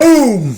Boom!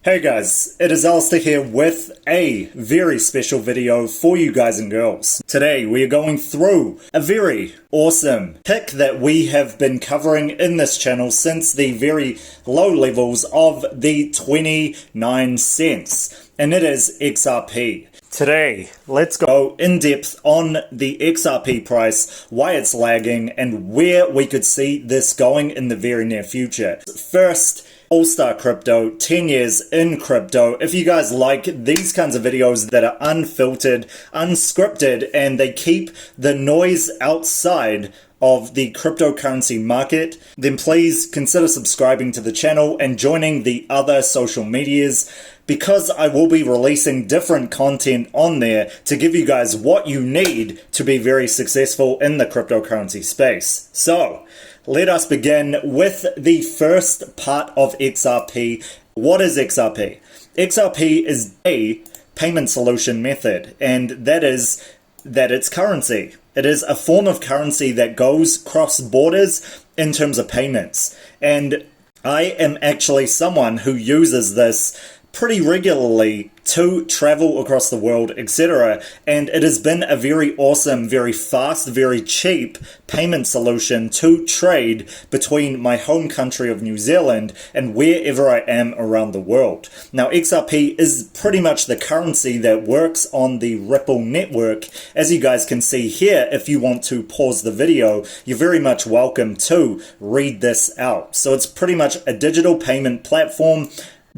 Hey guys, it is Alistar here with a very special video for you guys and girls. Today we are going through a very awesome pick that we have been covering in this channel since the very low levels of the 29 cents, and it is XRP. Today, let's go in depth on the XRP price, why it's lagging, and where we could see this going in the very near future. First, Alistar Crypto, 10 years in crypto. If you guys like these kinds of videos that are unfiltered, unscripted, and they keep the noise outside of the cryptocurrency market, then please consider subscribing to the channel and joining the other social medias, because I will be releasing different content on there to give you guys what you need to be very successful in the cryptocurrency space. So, let us begin with the first part of XRP. What is XRP? XRP is a payment solution method, and that is that it's currency. It is a form of currency that goes cross borders in terms of payments. And I am actually someone who uses this pretty regularly to travel across the world, etc. And it has been a very awesome, very fast, very cheap payment solution to trade between my home country of New Zealand and wherever I am around the world. Now, XRP is pretty much the currency that works on the Ripple network. As you guys can see here, if you want to pause the video, you're very much welcome to read this out. So it's pretty much a digital payment platform,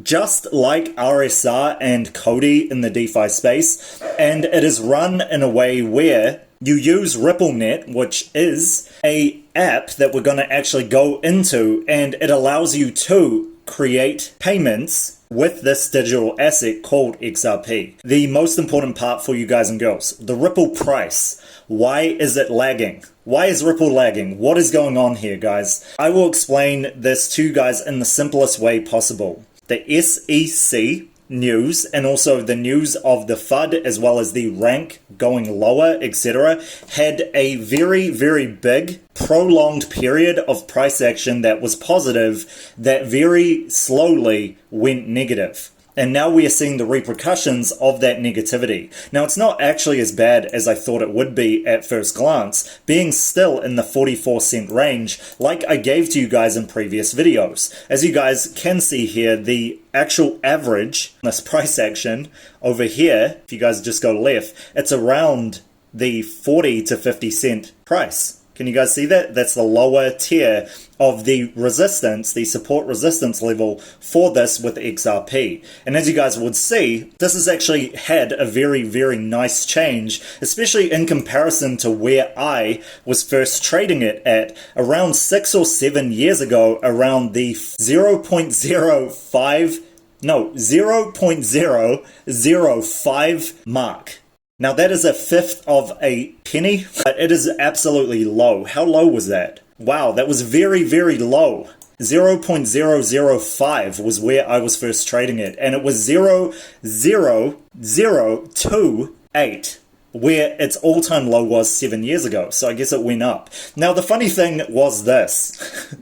just like RSR and Cody in the DeFi space, and it is run in a way where you use RippleNet, which is a app that we're going to actually go into, and it allows you to create payments with this digital asset called XRP. The most important part for you guys and girls, the Ripple price. Why is it lagging? Why is Ripple lagging? What is going on here, guys? I will explain this to you guys in the simplest way possible. The SEC news and also the news of the FUD as well as the rank going lower, etc., had a very, very big prolonged period of price action that was positive that very slowly went negative. And now we are seeing the repercussions of that negativity. Now, it's not actually as bad as I thought it would be at first glance, being still in the 44-cent range like I gave to you guys in previous videos. As you guys can see here, the actual average, this price action over here, if you guys just go left, it's around the 40 to 50 cent price. Can you guys see that? That's the lower tier of the resistance, the support resistance level for this with XRP. And as you guys would see, this has actually had a very, very nice change, especially in comparison to where I was first trading it at around 6 or 7 years ago, around the 0.005 mark. Now that is a fifth of a penny, but it is absolutely low. How low was that? Wow, that was very, very low. 0.005 was where I was first trading it, and it was 0.0028 where its all-time low was 7 years ago, so I guess it went up. Now the funny thing was this.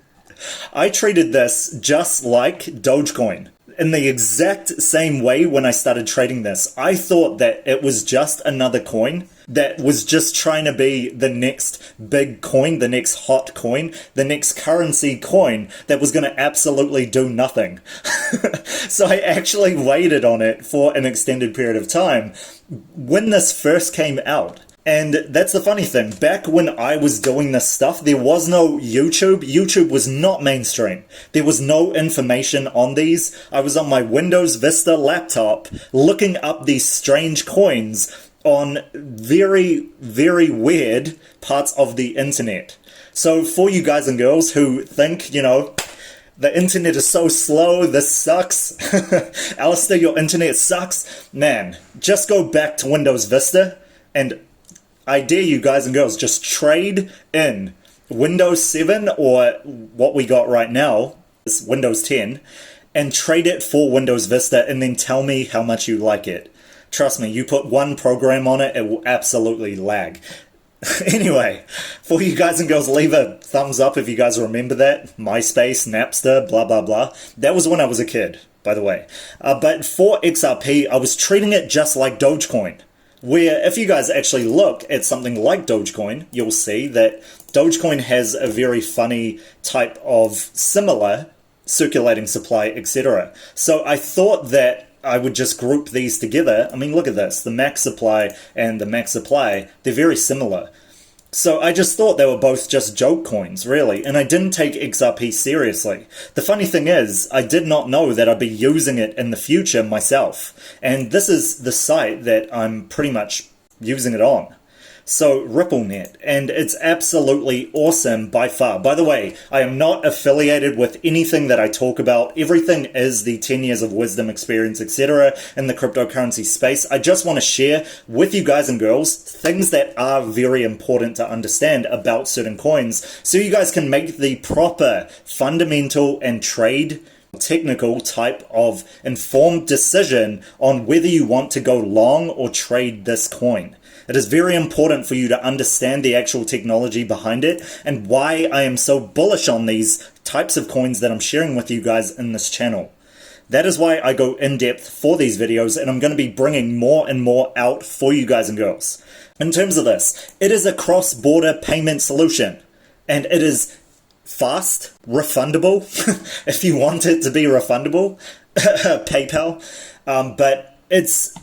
I treated this just like Dogecoin. In the exact same way when I started trading this, I thought that it was just another coin that was just trying to be the next big coin, the next hot coin, the next currency coin that was going to absolutely do nothing. So I actually waited on it for an extended period of time when this first came out. And that's the funny thing, back when I was doing this stuff, there was no YouTube. YouTube was not mainstream. There was no information on these. I was on my Windows Vista laptop looking up these strange coins on very, very weird parts of the internet. So for you guys and girls who think, the internet is so slow, this sucks, Alistar, your internet sucks, man, just go back to Windows Vista and I dare you guys and girls, just trade in Windows 7 or what we got right now, is Windows 10, and trade it for Windows Vista and then tell me how much you like it. Trust me, you put one program on it, it will absolutely lag. Anyway, for you guys and girls, leave a thumbs up if you guys remember that. MySpace, Napster, blah, blah, blah. That was when I was a kid, by the way. But for XRP, I was treating it just like Dogecoin. Where if you guys actually look at something like Dogecoin, you'll see that Dogecoin has a very funny type of similar circulating supply, etc. So I thought that I would just group these together. I mean, look at this. The max supply and the max supply, they're very similar. So I just thought they were both just joke coins, really, and I didn't take XRP seriously. The funny thing is, I did not know that I'd be using it in the future myself. And this is the site that I'm pretty much using it on. So RippleNet, and it's absolutely awesome by far. By the way, I am not affiliated with anything that I talk about. Everything is the 10 years of wisdom, experience, etc. in the cryptocurrency space. I just want to share with you guys and girls things that are very important to understand about certain coins so you guys can make the proper fundamental and trade technical type of informed decision on whether you want to go long or trade this coin. It is very important for you to understand the actual technology behind it and why I am so bullish on these types of coins that I'm sharing with you guys in this channel. That is why I go in depth for these videos, and I'm going to be bringing more and more out for you guys and girls. In terms of this, it is a cross-border payment solution, and it is fast, refundable, if you want it to be refundable, PayPal, but it's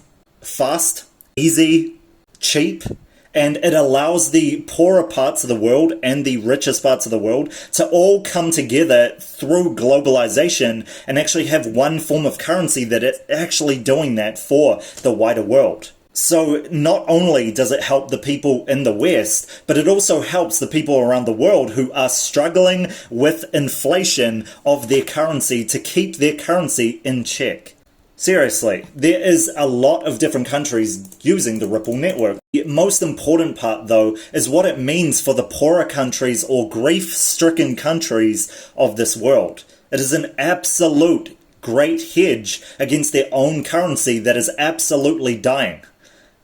fast, easy, cheap, and it allows the poorer parts of the world and the richest parts of the world to all come together through globalization and actually have one form of currency that is actually doing that for the wider world. So not only does it help the people in the West, but it also helps the people around the world who are struggling with inflation of their currency to keep their currency in check. Seriously, there is a lot of different countries using the Ripple network. The most important part, though, is what it means for the poorer countries or grief-stricken countries of this world. It is an absolute great hedge against their own currency that is absolutely dying.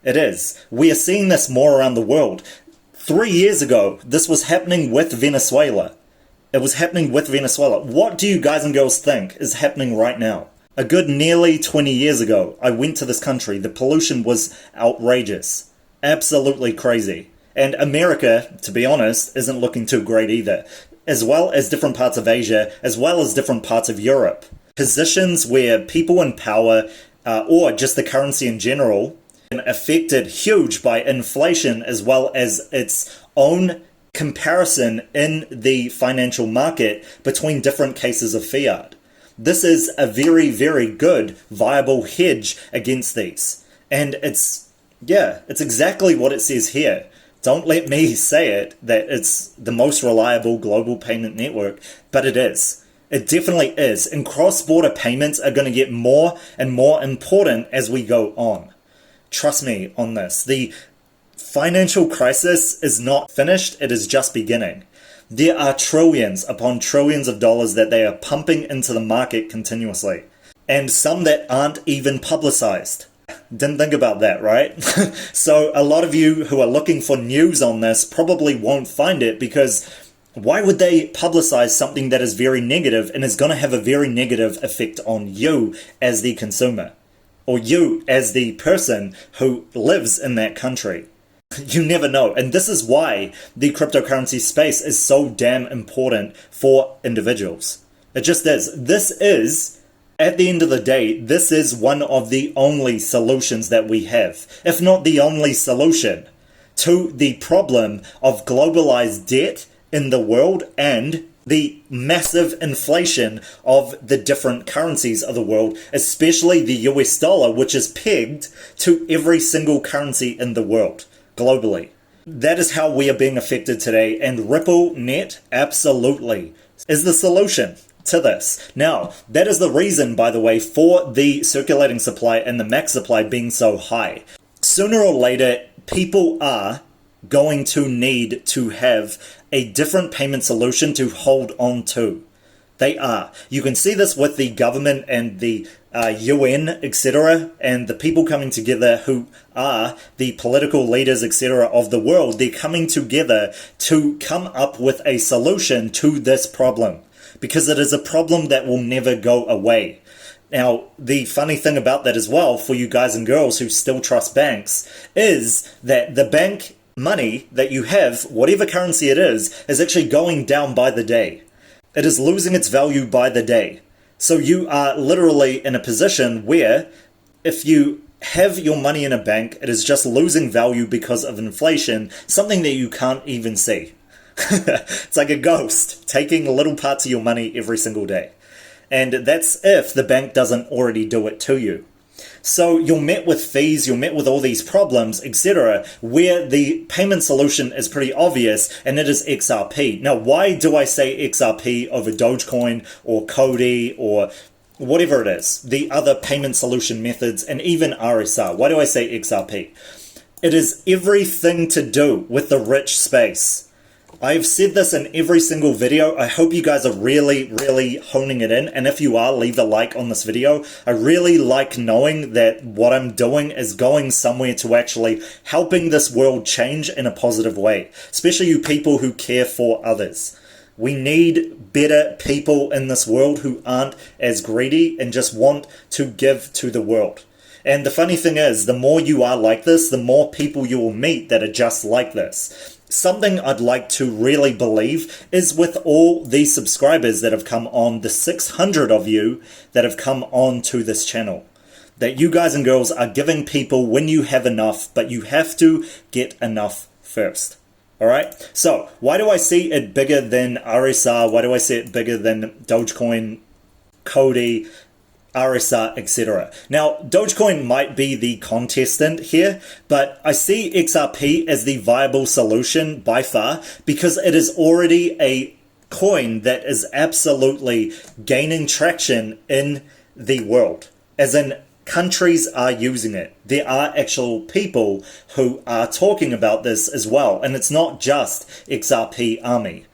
It is. We are seeing this more around the world. 3 years ago, this was happening with Venezuela. It was happening with Venezuela. What do you guys and girls think is happening right now? A good nearly 20 years ago, I went to this country. The pollution was outrageous. Absolutely crazy. And America, to be honest, isn't looking too great either. As well as different parts of Asia, as well as different parts of Europe. Positions where people in power, or just the currency in general, affected huge by inflation as well as its own comparison in the financial market between different cases of fiat. This is a very, very good, viable hedge against these. And it's exactly what it says here. Don't let me say it, that it's the most reliable global payment network, but it is. It definitely is. And cross-border payments are going to get more and more important as we go on. Trust me on this. The financial crisis is not finished, it is just beginning. There are trillions upon trillions of dollars that they are pumping into the market continuously. And some that aren't even publicized. Didn't think about that, right? So a lot of you who are looking for news on this probably won't find it, because why would they publicize something that is very negative and is going to have a very negative effect on you as the consumer? Or you as the person who lives in that country? You never know. And this is why the cryptocurrency space is so damn important for individuals. It just is. This is, at the end of the day, this is one of the only solutions that we have, if not the only solution, to the problem of globalized debt in the world and the massive inflation of the different currencies of the world, especially the US dollar, which is pegged to every single currency in the world. Globally. That is how we are being affected today, and RippleNet absolutely is the solution to this. Now, that is the reason, by the way, for the circulating supply and the max supply being so high. Sooner or later, people are going to need to have a different payment solution to hold on to. They are. You can see this with the government and the UN, etc., and the people coming together who are the political leaders, etc., of the world. They're coming together to come up with a solution to this problem, because it is a problem that will never go away. Now, the funny thing about that as well, for you guys and girls who still trust banks, is that the bank money that you have, whatever currency it is actually going down by the day. It is losing its value by the day. So you are literally in a position where if you have your money in a bank, it is just losing value because of inflation, something that you can't even see. It's like a ghost taking little parts of your money every single day. And that's if the bank doesn't already do it to you. So you're met with fees, you're met with all these problems, etc., where the payment solution is pretty obvious, and it is XRP. Now, why do I say XRP over Dogecoin or Cody or whatever it is, the other payment solution methods, and even RSR? Why do I say XRP? It is everything to do with the rich space. I've said this in every single video. I hope you guys are really, really honing it in. And if you are, leave a like on this video. I really like knowing that what I'm doing is going somewhere to actually helping this world change in a positive way. Especially you people who care for others. We need better people in this world who aren't as greedy and just want to give to the world. And the funny thing is, the more you are like this, the more people you will meet that are just like this. Something I'd like to really believe is with all these subscribers that have come on, the 600 of you that have come on to this channel, that you guys and girls are giving people when you have enough, but you have to get enough first. Alright, so why do I see it bigger than RSR? Why do I see it bigger than Dogecoin, Cody, RSR, etc.? Now, Dogecoin might be the contestant here, but I see XRP as the viable solution by far because it is already a coin that is absolutely gaining traction in the world, as in countries are using it. There are actual people who are talking about this as well, and it's not just XRP army.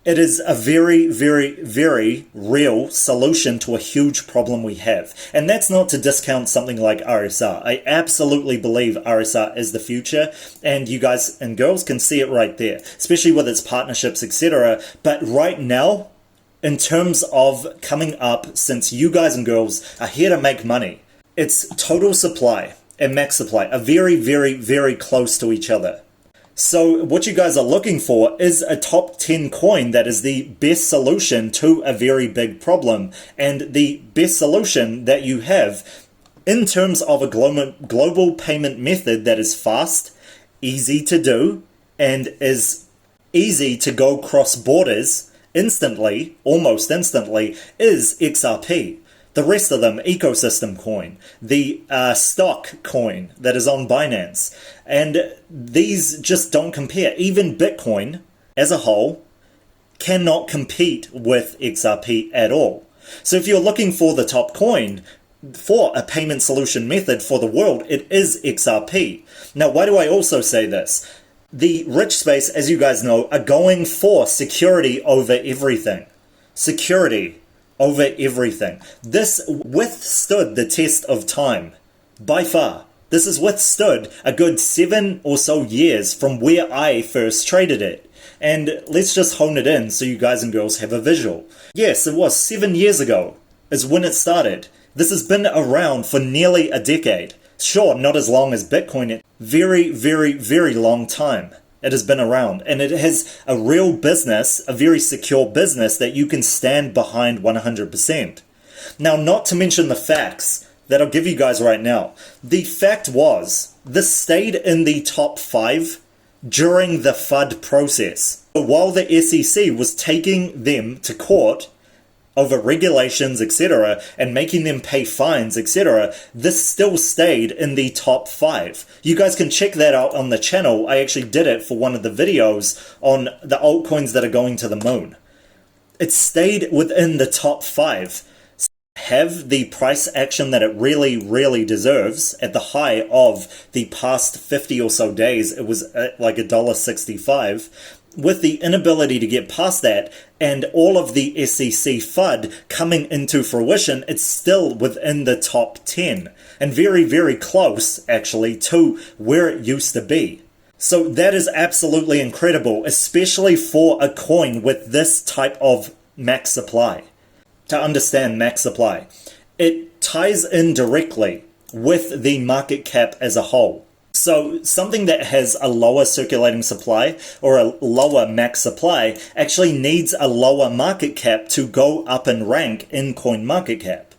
It is a very, very, very real solution to a huge problem we have. And that's not to discount something like RSR. I absolutely believe RSR is the future, and you guys and girls can see it right there, especially with its partnerships, etc. But right now, in terms of coming up, since you guys and girls are here to make money, its total supply and max supply are very, very, very close to each other. So what you guys are looking for is a top 10 coin that is the best solution to a very big problem, and the best solution that you have in terms of a global payment method that is fast, easy to do, and is easy to go cross borders instantly, almost instantly, is XRP. The rest of them, ecosystem coin, the stock coin that is on Binance, and these just don't compare. Even Bitcoin as a whole cannot compete with XRP at all. So if you're looking for the top coin for a payment solution method for the world, it is XRP. Now, why do I also say this? The rich space, as you guys know, are going for security over everything. Security over everything. This withstood the test of time, by far. This has withstood a good 7 or so years from where I first traded it. And let's just hone it in so you guys and girls have a visual. Yes, it was 7 years ago is when it started. This has been around for nearly a decade. Sure, not as long as Bitcoin. Very, very, very long time. It has been around, and it has a real business, a very secure business that you can stand behind 100%. Now, not to mention the facts that I'll give you guys right now. The fact was, this stayed in the top 5 during the FUD process. While the SEC was taking them to court over regulations, etc., and making them pay fines, etc., this still stayed in the top 5. You guys can check that out on the channel. I actually did it for one of the videos on the altcoins that are going to the moon. It stayed within the top 5. Have the price action that it really, really deserves. At the high of the past 50 or so days, it was at like $1.65. with the inability to get past that and all of the SEC FUD coming into fruition, it's still within the top 10 and very, very close actually to where it used to be. So that is absolutely incredible, especially for a coin with this type of max supply. To understand max supply, it ties in directly with the market cap as a whole. So something that has a lower circulating supply or a lower max supply actually needs a lower market cap to go up in rank in coin market cap.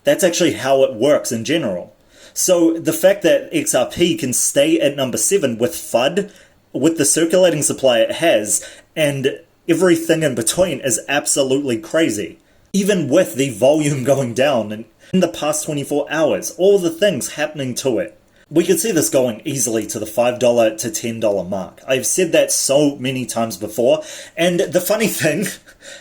That's actually how it works in general. So the fact that XRP can stay at number 7 with FUD, with the circulating supply it has, and everything in between is absolutely crazy. Even with the volume going down in the past 24 hours, all the things happening to it. We could see this going easily to the $5 to $10 mark. I've said that so many times before, and the funny thing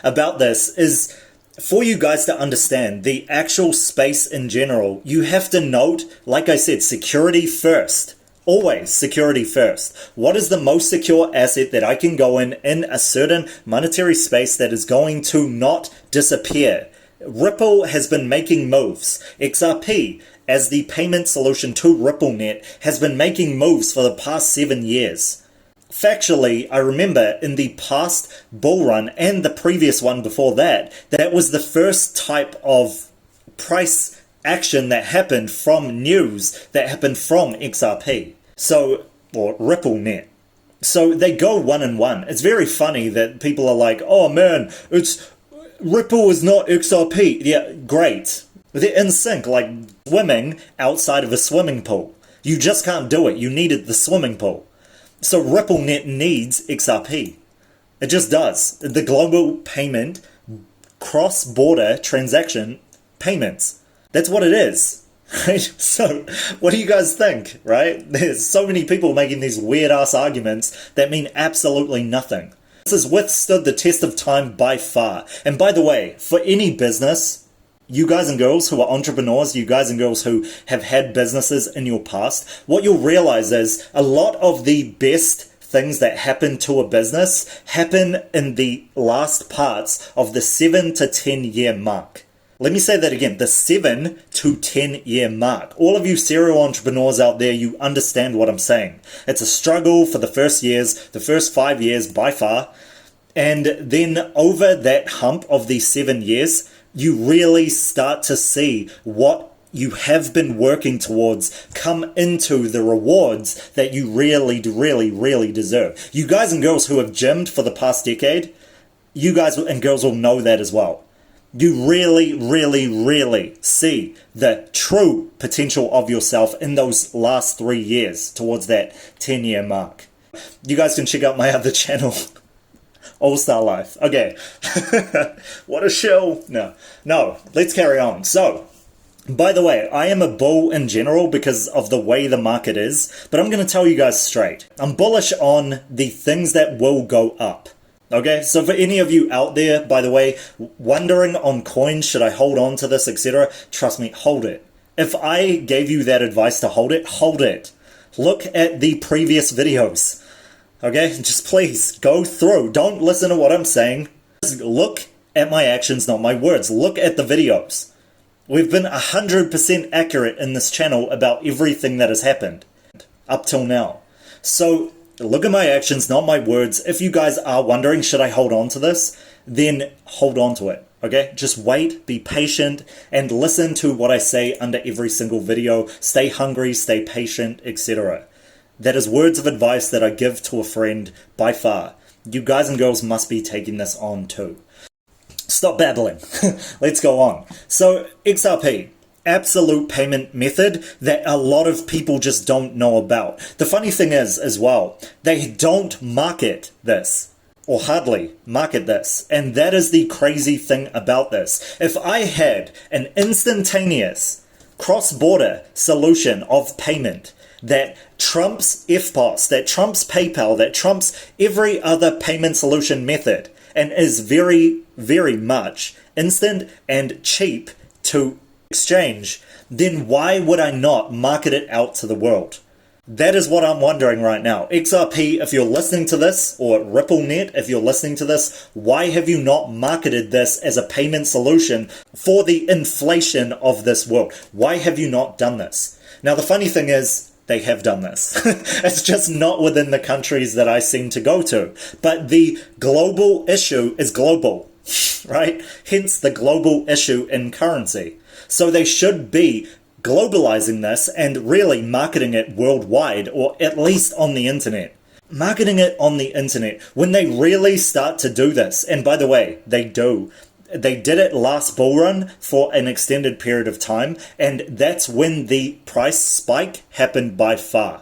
about this is, for you guys to understand the actual space in general, you have to note, like I said, security first. Always security first. What is the most secure asset that I can go in a certain monetary space that is going to not disappear? Ripple has been making moves. XRP, as the payment solution to RippleNet, has been making moves for the past 7 years. Factually, I remember in the past bull run and the previous one before that, that was the first type of price action that happened from news that happened from XRP. So, or RippleNet. So they go 1 and 1. It's very funny that people are like, oh man, Ripple is not XRP. Yeah, great. They're in sync, like swimming outside of a swimming pool. You just can't do it. You needed the swimming pool. So RippleNet needs XRP. It just does. The global payment, cross-border transaction payments. That's what it is. Right? So what do you guys think, right? There's so many people making these weird-ass arguments that mean absolutely nothing. This has withstood the test of time by far. And by the way, for any business, you guys and girls who are entrepreneurs, you guys and girls who have had businesses in your past, what you'll realize is a lot of the best things that happen to a business happen in the last parts of the 7 to 10 year mark. Let me say that again, the 7 to 10 year mark. All of you serial entrepreneurs out there, you understand what I'm saying. It's a struggle for the first years, the first 5 years by far. And then over that hump of these 7 years, you really start to see what you have been working towards come into the rewards that you really deserve. You guys and girls who have gymmed for the past decade, you guys and girls will know that as well. You really see the true potential of yourself in those last 3 years towards that 10-year mark. You guys can check out my other channel, All-Star Life. Okay. What a show. No, let's carry on. So, by the way, I am a bull in general because of the way the market is, but I'm going to tell you guys straight. I'm bullish on the things that will go up. Okay, so for any of you out there, by the way, wondering on coins, should I hold on to this, etc., trust me, hold it. If I gave you that advice to hold it, hold it. Look at the previous videos. Okay, just please go through. Don't listen to what I'm saying. Just look at my actions, not my words. Look at the videos. We've been 100% accurate in this channel about everything that has happened up till now. So look at my actions, not my words. If you guys are wondering, should I hold on to this? Then hold on to it, okay? Just wait, be patient, and listen to what I say under every single video. Stay hungry, stay patient, etc. That is words of advice that I give to a friend by far. You guys and girls must be taking this on too. Stop babbling. Let's go on. So, XRP. Absolute payment method that a lot of people just don't know about. The funny thing is, as well, they don't market this, or hardly market this, and that is the crazy thing about this. If I had an instantaneous cross-border solution of payment that trumps FPOS, that trumps PayPal, that trumps every other payment solution method, and is very much instant and cheap to exchange, then why would I not market it out to the world? That is what I'm wondering right now. XRP, if you're listening to this, or RippleNet, if you're listening to this, why have you not marketed this as a payment solution for the inflation of this world? Why have you not done this? Now, the funny thing is, they have done this. It's just not within the countries that I seem to go to. But the global issue is global, right? Hence the global issue in currency. So they should be globalizing this and really marketing it worldwide, or at least on the internet. Marketing it on the internet. When they really start to do this, and by the way, they do. They did it last bull run for an extended period of time, and that's when the price spike happened by far.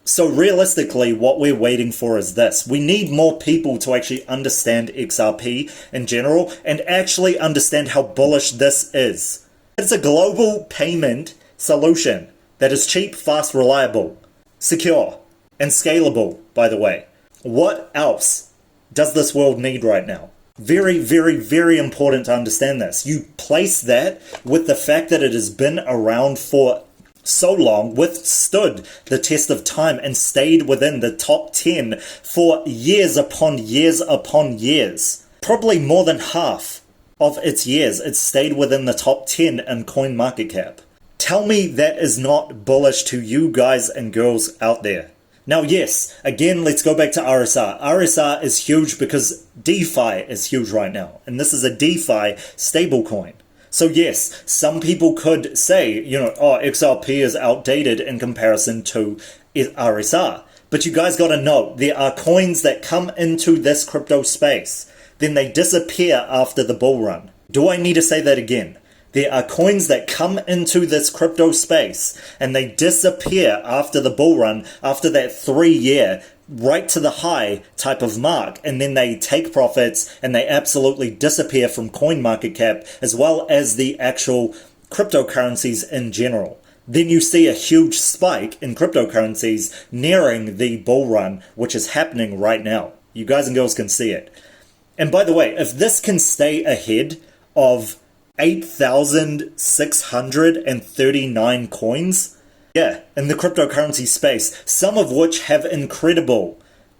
So realistically, what we're waiting for is this. We need more people to actually understand XRP in general and actually understand how bullish this is. It's a global payment solution that is cheap, fast, reliable, secure, and scalable, by the way. What else does this world need right now? Very, very, very important to understand this. You place that with the fact that it has been around for so long, withstood the test of time, and stayed within the top 10 for years upon years upon years. Probably more than half of its years, it stayed within the top 10 in CoinMarketCap. Tell me that is not bullish to you guys and girls out there. Now, yes, again, let's go back to RSR. RSR is huge because DeFi is huge right now, and this is a DeFi stablecoin. So yes, some people could say, oh, XRP is outdated in comparison to RSR. But you guys got to know, there are coins that come into this crypto space, then they disappear after the bull run. Do I need to say that again? There are coins that come into this crypto space and they disappear after the bull run, after that 3-year, right to the high type of mark, and then they take profits and they absolutely disappear from CoinMarketCap as well as the actual cryptocurrencies in general. Then you see a huge spike in cryptocurrencies nearing the bull run, which is happening right now. You guys and girls can see it. And by the way, if this can stay ahead of 8,639 coins, in the cryptocurrency space, some of which have incredible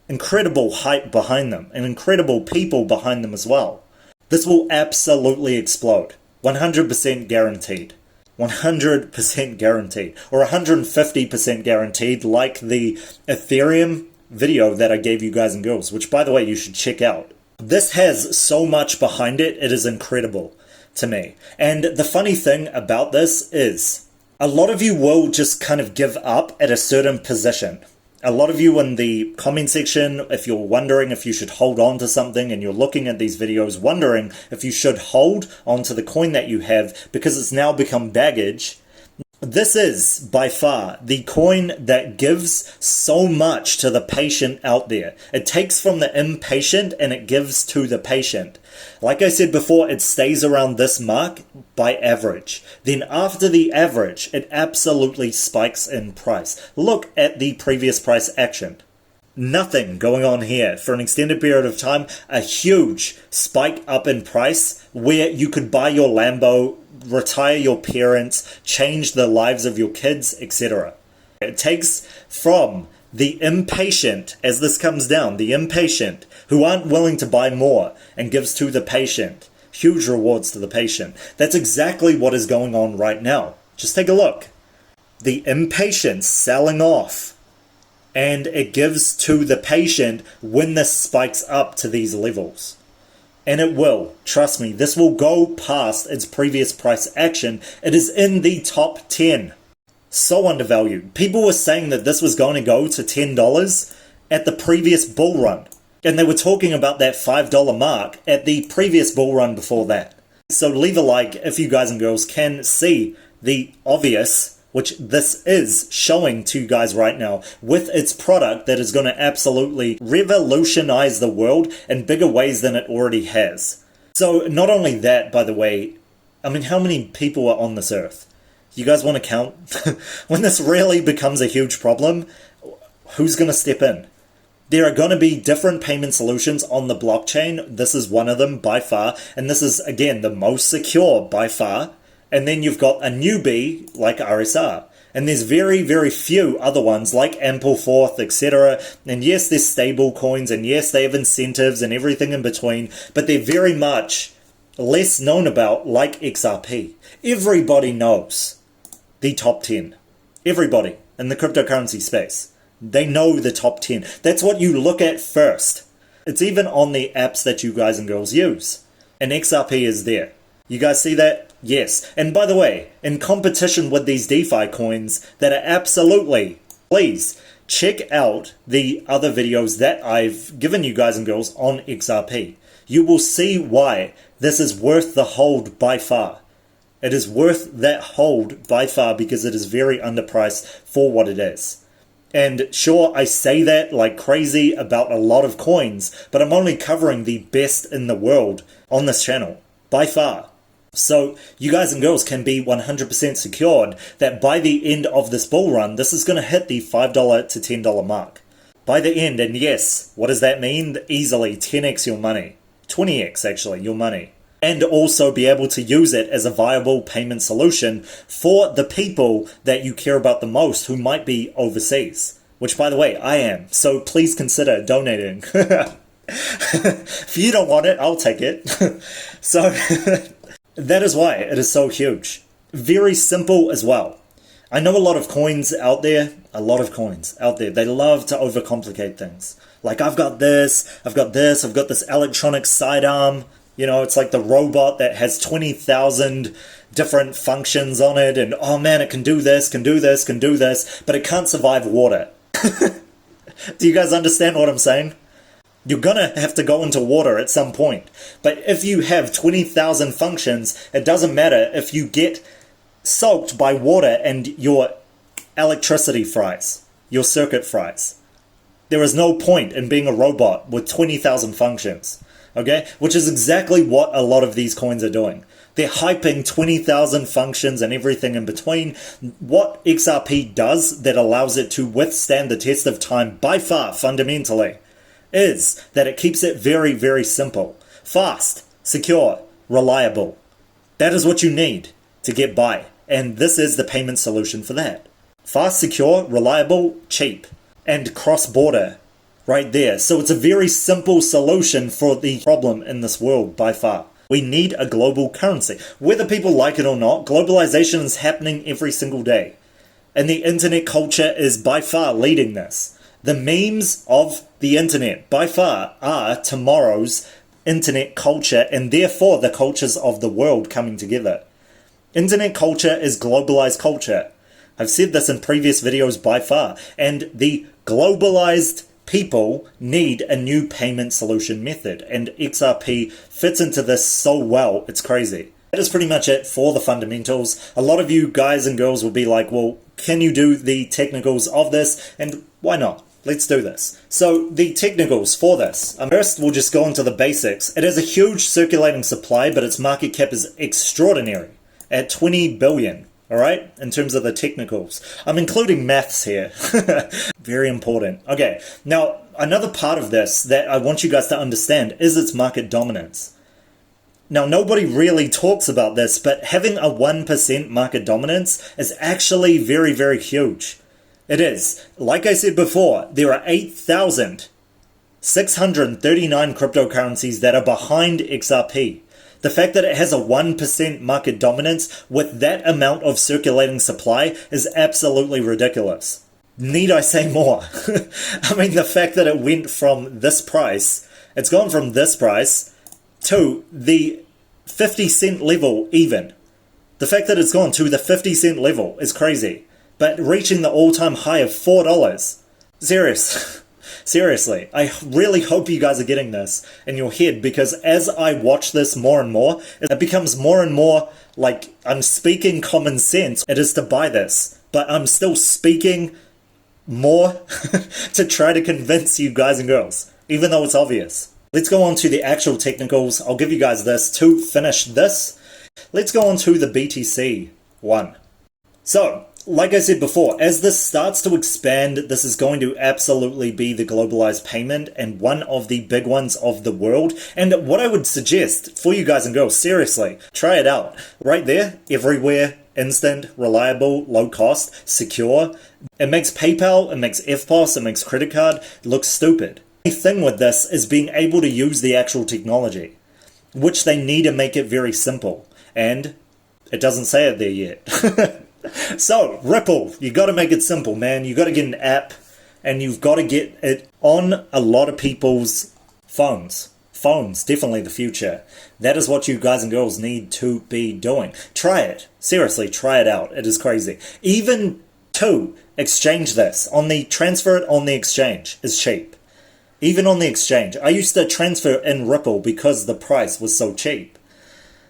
hype behind them and incredible people behind them as well. This will absolutely explode. 100% guaranteed. 100% guaranteed. Or 150% guaranteed, like the Ethereum video that I gave you guys and girls, which, by the way, you should check out. This has so much behind it, it is incredible to me. And the funny thing about this is, a lot of you will just kind of give up at a certain position. A lot of you in the comment section, if you're wondering if you should hold on to something and you're looking at these videos wondering if you should hold on to the coin that you have because it's now become baggage, this is by far the coin that gives so much to the patient out there. It takes from the impatient and it gives to the patient. Like I said before, it stays around this mark by average. Then after the average, it absolutely spikes in price. Look at the previous price action. Nothing going on here for an extended period of time. A huge spike up in price where you could buy your Lambo, retire your parents, change the lives of your kids, etc. It takes from the impatient, as this comes down, the impatient who aren't willing to buy more, and gives to the patient. Huge rewards to the patient. That's exactly what is going on right now. Just take a look. The impatient selling off, and it gives to the patient when this spikes up to these levels. And it will, trust me, this will go past its previous price action. It is in the top 10. So undervalued. People were saying that this was going to go to $10 at the previous bull run. And they were talking about that $5 mark at the previous bull run before that. So leave a like if you guys and girls can see the obvious, which this is showing to you guys right now, with its product that is going to absolutely revolutionize the world in bigger ways than it already has. So not only that, by the way, I mean, how many people are on this earth? You guys want to count? When this really becomes a huge problem, who's going to step in? There are going to be different payment solutions on the blockchain. This is one of them by far. And this is, again, the most secure by far. And then you've got a newbie like RSR. And there's very, very few other ones like Ampleforth, etc. And yes, there's stable coins, and yes, they have incentives and everything in between, but they're very much less known about, like XRP. Everybody knows the top 10. Everybody in the cryptocurrency space. They know the top 10. That's what you look at first. It's even on the apps that you guys and girls use. And XRP is there. You guys see that? Yes. And by the way, in competition with these DeFi coins that are absolutely, please check out the other videos that I've given you guys and girls on XRP. You will see why this is worth the hold by far. It is worth that hold by far because it is very underpriced for what it is. And sure, I say that like crazy about a lot of coins, but I'm only covering the best in the world on this channel, by far. So you guys and girls can be 100% secured that by the end of this bull run, this is going to hit the $5 to $10 mark. By the end, and yes, what does that mean? Easily 10x your money. 20x actually, your money. And also be able to use it as a viable payment solution for the people that you care about the most who might be overseas. Which, by the way, I am. So please consider donating. If you don't want it, I'll take it. So that is why it is so huge. Very simple as well. I know a lot of coins out there, they love to overcomplicate things. Like, I've got this, I've got this electronic sidearm. You know, it's like the robot that has 20,000 different functions on it, and oh man, it can do this, but it can't survive water. Do you guys understand what I'm saying? You're gonna have to go into water at some point. But if you have 20,000 functions, it doesn't matter if you get soaked by water and your electricity fries, your circuit fries. There is no point in being a robot with 20,000 functions. Okay, which is exactly what a lot of these coins are doing. They're hyping 20,000 functions and everything in between. What XRP does that allows it to withstand the test of time by far, fundamentally, is that it keeps it very, very simple. Fast, secure, reliable. That is what you need to get by. And this is the payment solution for that. Fast, secure, reliable, cheap, and cross-border. Right there. So it's a very simple solution for the problem in this world by far. We need a global currency. Whether people like it or not, globalization is happening every single day. And the internet culture is by far leading this. The memes of the internet by far are tomorrow's internet culture, and therefore the cultures of the world coming together. Internet culture is globalized culture. I've said this in previous videos by far. And the globalized people need a new payment solution method, and XRP fits into this so well, it's crazy. That is pretty much it for the fundamentals. A lot of you guys and girls will be like, well, can you do the technicals of this? And why not? Let's do this. So the technicals for this. First, we'll just go into the basics. It has a huge circulating supply, but its market cap is extraordinary at 20 billion. All right, in terms of the technicals. I'm including maths here. Very important. Okay, now another part of this that I want you guys to understand is its market dominance. Now, nobody really talks about this, but having a 1% market dominance is actually very, very huge. It is. Like I said before, there are 8,639 cryptocurrencies that are behind XRP. The fact that it has a 1% market dominance with that amount of circulating supply is absolutely ridiculous. Need I say more? I mean, the fact that it went from this price, it's gone from this price to the 50-cent level even. The fact that it's gone to the 50-cent level is crazy. But reaching the all-time high of $4. Seriously, I really hope you guys are getting this in your head, because as I watch this more and more, it becomes more and more like I'm speaking common sense. It is to buy this, but I'm still speaking more to try to convince you guys and girls, even though it's obvious. Let's go on to the actual technicals. I'll give you guys this to finish this. Let's go on to the BTC one. So, like I said before, as this starts to expand, this is going to absolutely be the globalized payment and one of the big ones of the world. And what I would suggest for you guys and girls, seriously, try it out. Right there, everywhere, instant, reliable, low cost, secure. It makes PayPal, it makes FPOS, it makes credit card look stupid. The thing with this is being able to use the actual technology, which they need to make it very simple. And it doesn't say it there yet. So, Ripple, you got to make it simple, man. You got to get an app, and you've got to get it on a lot of people's phones. Phones, definitely the future. That is what you guys and girls need to be doing. Try it. Seriously, try it out. It is crazy. Even to exchange this, transfer it on the exchange is cheap. Even on the exchange. I used to transfer in Ripple because the price was so cheap.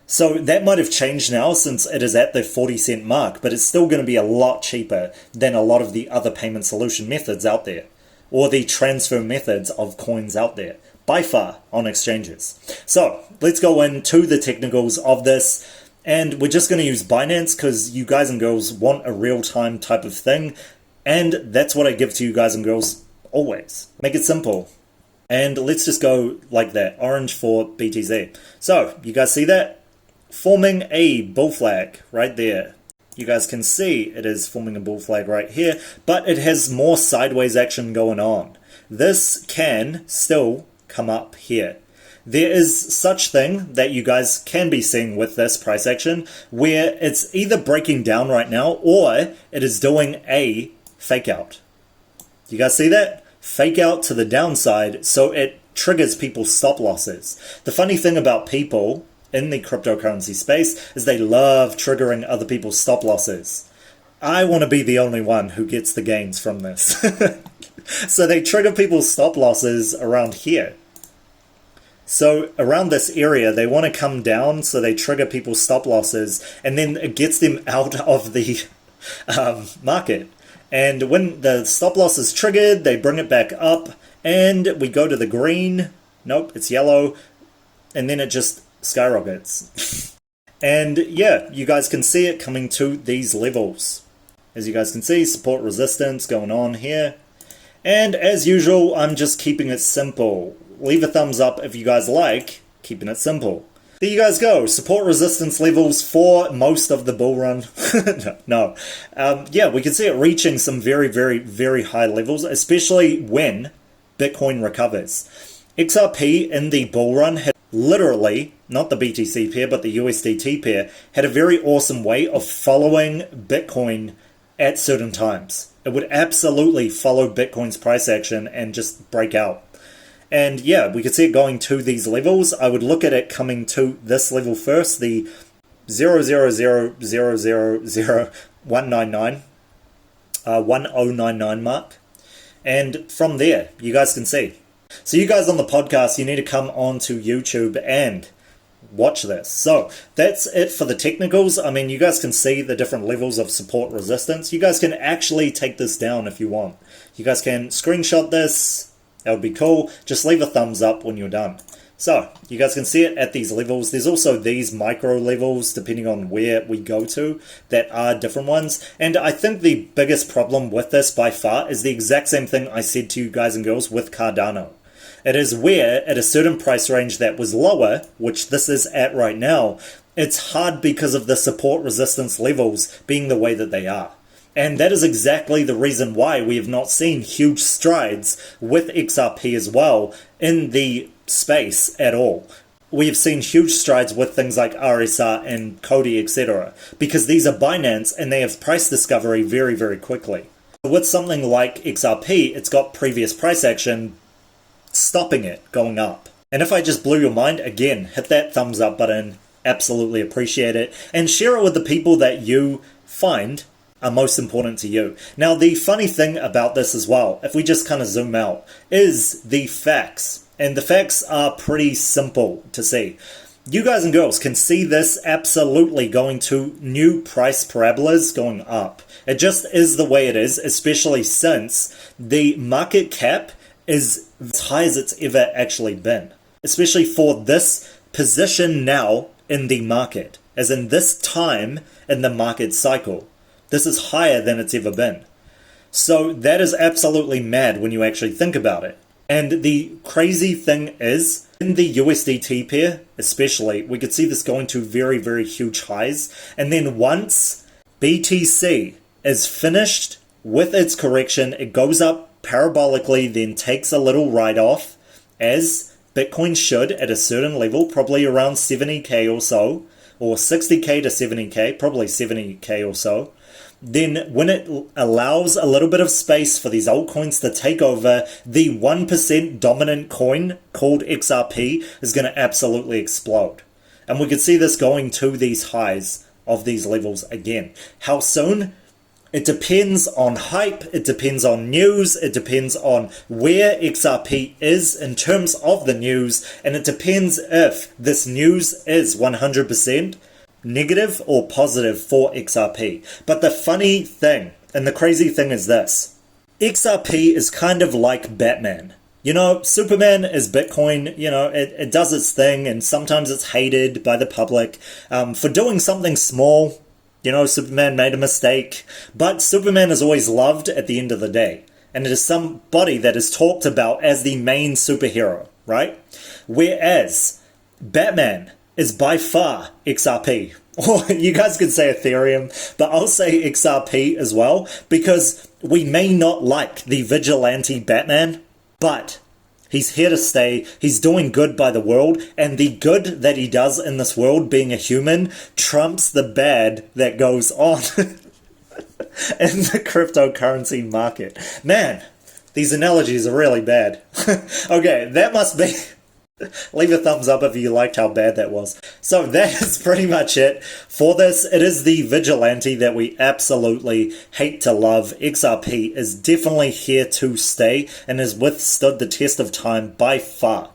So that might have changed now since it is at the 40-cent mark, but it's still going to be a lot cheaper than a lot of the other payment solution methods out there, or the transfer methods of coins out there, by far, on exchanges. So let's go into the technicals of this, and we're just going to use Binance because you guys and girls want a real-time type of thing, and that's what I give to you guys and girls always. Make it simple. And let's just go like that, orange for BTC. So, you guys see that? Forming a bull flag right there. You guys can see it is forming a bull flag right here, but it has more sideways action going on. This can still come up here. There is such thing that you guys can be seeing with this price action where it's either breaking down right now or it is doing a fake out. You guys see that? Fake out to the downside, so it triggers people's stop losses. The funny thing about people in the cryptocurrency space is they love triggering other people's stop losses. I want to be the only one who gets the gains from this. So they trigger people's stop losses around here. So around this area, they want to come down, so they trigger people's stop losses, and then it gets them out of the market. And when the stop loss is triggered, they bring it back up, and we go to the green. Nope, it's yellow. And then it just skyrockets. And yeah, you guys can see it coming to these levels. As you guys can see, support resistance going on here. And as usual, I'm just keeping it simple. Leave a thumbs up if you guys like keeping it simple. There you guys go. Support resistance levels for most of the bull run. No. Yeah, we can see it reaching some very, very, very high levels, especially when Bitcoin recovers. XRP in the bull run had literally, not the BTC pair, but the USDT pair, had a very awesome way of following Bitcoin at certain times. It would absolutely follow Bitcoin's price action and just break out. And yeah, we could see it going to these levels. I would look at it coming to this level first, the 0.000000199, 1099 mark. And from there, you guys can see. So you guys on the podcast, you need to come on to YouTube and watch this. So that's it for the technicals. I mean, you guys can see the different levels of support resistance. You guys can actually take this down if you want. You guys can screenshot this. That would be cool. Just leave a thumbs up when you're done. So you guys can see it at these levels. There's also these micro levels, depending on where we go to, that are different ones. And I think the biggest problem with this by far is the exact same thing I said to you guys and girls with Cardano. It is where, at a certain price range that was lower, which this is at right now, it's hard because of the support resistance levels being the way that they are. And that is exactly the reason why we have not seen huge strides with XRP as well in the space at all. We have seen huge strides with things like RSR and Cody, etc. because these are Binance and they have price discovery very, very quickly. With something like XRP, it's got previous price action stopping it going up. And if I just blew your mind, again, hit that thumbs up button. Absolutely appreciate it. And share it with the people that you find are most important to you. Now, the funny thing about this as well, if we just kind of zoom out, is the facts. And the facts are pretty simple to see. You guys and girls can see this absolutely going to new price parabolas going up. It just is the way it is, especially since the market cap is as high as it's ever actually been. Especially for this position now in the market, as in this time in the market cycle. This is higher than it's ever been. So that is absolutely mad when you actually think about it. And the crazy thing is, in the USDT pair especially, we could see this going to very, very huge highs. And then once BTC is finished with its correction. It goes up parabolically, then takes a little write-off, as Bitcoin should at a certain level, probably around 70k or so, or 60k to 70k, probably 70k or so. Then when it allows a little bit of space for these altcoins to take over, the 1% dominant coin called XRP is going to absolutely explode. And we could see this going to these highs of these levels again. How soon? It depends on hype, it depends on news, it depends on where XRP is in terms of the news, and it depends if this news is 100% negative or positive for XRP. But the funny thing, and the crazy thing is this, XRP is kind of like Batman. You know, Superman is Bitcoin, you know, it does its thing, and sometimes it's hated by the public for doing something small. You know, Superman made a mistake, but Superman is always loved at the end of the day. And it is somebody that is talked about as the main superhero, right? Whereas Batman is by far XRP. Or you guys could say Ethereum, but I'll say XRP as well, because we may not like the vigilante Batman, but he's here to stay, he's doing good by the world, and the good that he does in this world, being a human, trumps the bad that goes on in the cryptocurrency market. Man, these analogies are really bad. Okay, that must be... Leave a thumbs up if you liked how bad that was. So that is pretty much it for this. It is the vigilante that we absolutely hate to love. XRP is definitely here to stay and has withstood the test of time by far.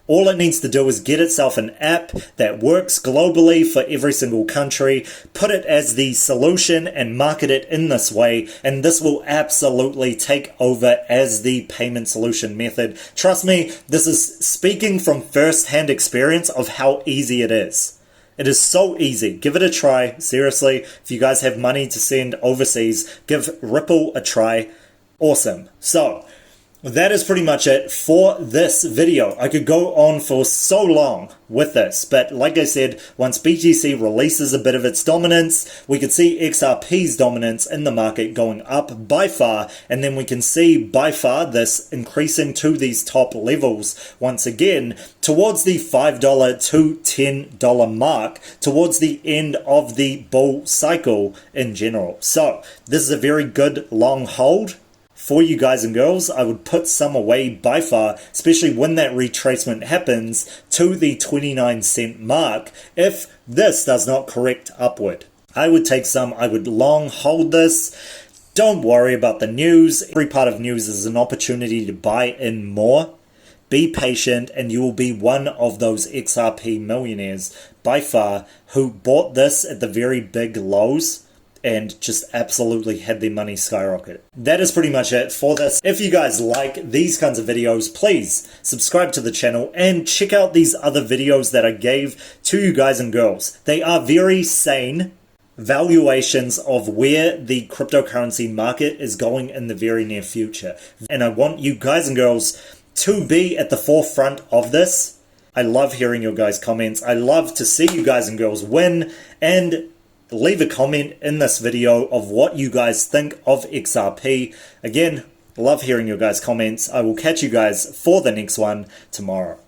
All it needs to do is get itself an app that works globally for every single country, put it as the solution and market it in this way, and this will absolutely take over as the payment solution method. Trust me, this is speaking from first-hand experience of how easy it is. It is so easy. Give it a try. Seriously, if you guys have money to send overseas, give Ripple a try. Awesome. So, that is pretty much it for this video. I could go on for so long with this, but like I said, once BTC releases a bit of its dominance, we could see XRP's dominance in the market going up by far, and then we can see by far this increasing to these top levels once again towards the $5 to $10 mark towards the end of the bull cycle in general. So this is a very good long hold. For you guys and girls, I would put some away by far, especially when that retracement happens to the 29-cent mark if this does not correct upward. I would take some, I would long hold this. Don't worry about the news. Every part of news is an opportunity to buy in more. Be patient and you will be one of those XRP millionaires by far who bought this at the very big lows and just absolutely had their money skyrocket. That is pretty much it for this. If you guys like these kinds of videos, please subscribe to the channel and check out these other videos that I gave to you guys and girls. They are very sane valuations of where the cryptocurrency market is going in the very near future. And I want you guys and girls to be at the forefront of this. I love hearing your guys' comments. I love to see you guys and girls win, and leave a comment in this video of what you guys think of XRP. Again, love hearing your guys' comments. I will catch you guys for the next one tomorrow.